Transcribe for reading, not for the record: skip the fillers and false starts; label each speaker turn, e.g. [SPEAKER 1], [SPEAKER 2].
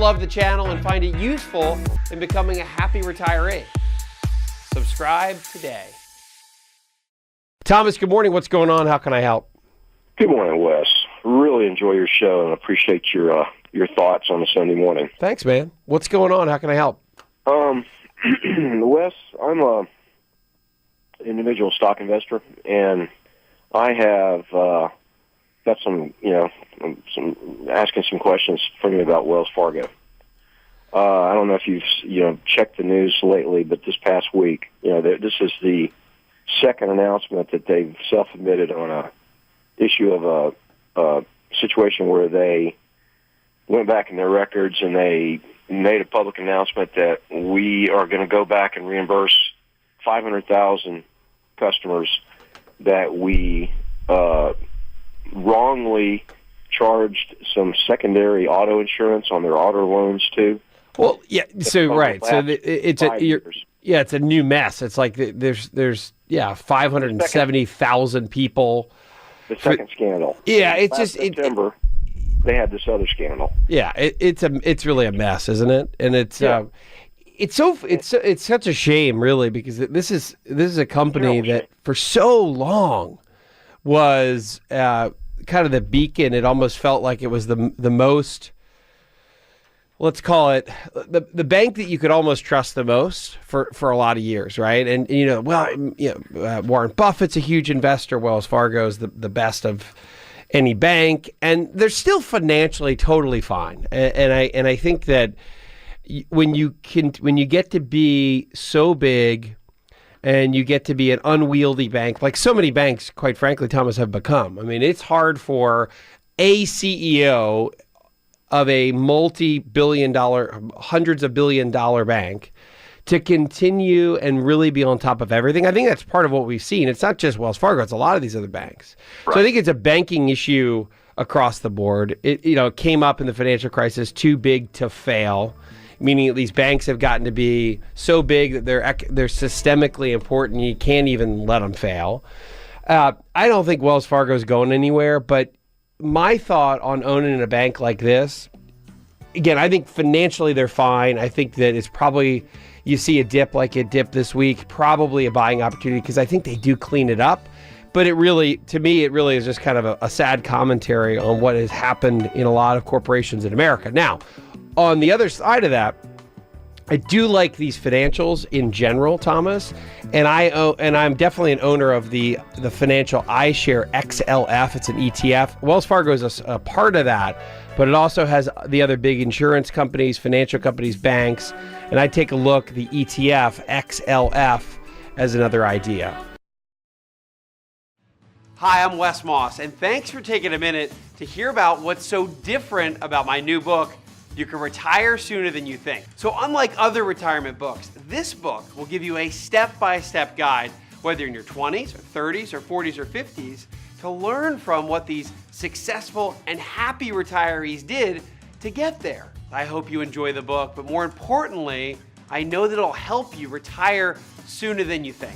[SPEAKER 1] love the channel and find it useful in becoming a happy retiree. Subscribe today. Thomas, good morning. What's going on? How can I help?
[SPEAKER 2] Good morning, Wes. Really enjoy your show and appreciate your thoughts on a Sunday morning.
[SPEAKER 1] Thanks, man. What's going on? How can I help?
[SPEAKER 2] Wes, I'm a individual stock investor, and I have got some asking some questions from you about Wells Fargo. I don't know if you've checked the news lately, but this past week, this is the second announcement that they've self-admitted on a issue of a situation where they went back in their records and they made a public announcement that we are going to go back and reimburse 500,000 customers that we wrongly charged some secondary auto insurance on their auto loans too.
[SPEAKER 1] Well, yeah. So right. So it's a new mess. It's like there's 570,000 people.
[SPEAKER 2] The second scandal.
[SPEAKER 1] Yeah, it's
[SPEAKER 2] Last
[SPEAKER 1] just
[SPEAKER 2] September. They had this other scandal.
[SPEAKER 1] Yeah, it's really a mess, isn't it? And it's such a shame, really, because this is a company that for so long was kind of the beacon. It almost felt like it was the most, let's call it the bank that you could almost trust the most for a lot of years, right? And Warren Buffett's a huge investor. Wells Fargo is the best of any bank, and they're still financially totally fine. And I think that when you get to be so big and you get to be an unwieldy bank, like so many banks, quite frankly, Thomas, have become. I mean, it's hard for a CEO of a multi-billion-dollar, hundreds of billion-dollar bank to continue and really be on top of everything. I think that's part of what we've seen. It's not just Wells Fargo, it's a lot of these other banks. Right. So I think it's a banking issue across the board. It came up in the financial crisis, too big to fail, meaning that these banks have gotten to be so big that they're systemically important, you can't even let them fail. I don't think Wells Fargo is going anywhere, but my thought on owning a bank like this, again, I think financially they're fine. I think that it's probably, you see a dip like it dipped this week, probably a buying opportunity because I think they do clean it up. But to me, it really is just kind of a sad commentary on what has happened in a lot of corporations in America. Now, on the other side of that, I do like these financials in general, Thomas, and I'm definitely an owner of the financial iShare XLF. It's an ETF. Wells Fargo is a part of that, but it also has the other big insurance companies, financial companies, banks, and I take a look at the ETF XLF as another idea. Hi, I'm Wes Moss, and thanks for taking a minute to hear about what's so different about my new book, You Can Retire Sooner Than You Think. So unlike other retirement books, this book will give you a step-by-step guide, whether you're in your 20s or 30s or 40s or 50s, to learn from what these successful and happy retirees did to get there. I hope you enjoy the book, but more importantly, I know that it'll help you retire sooner than you think.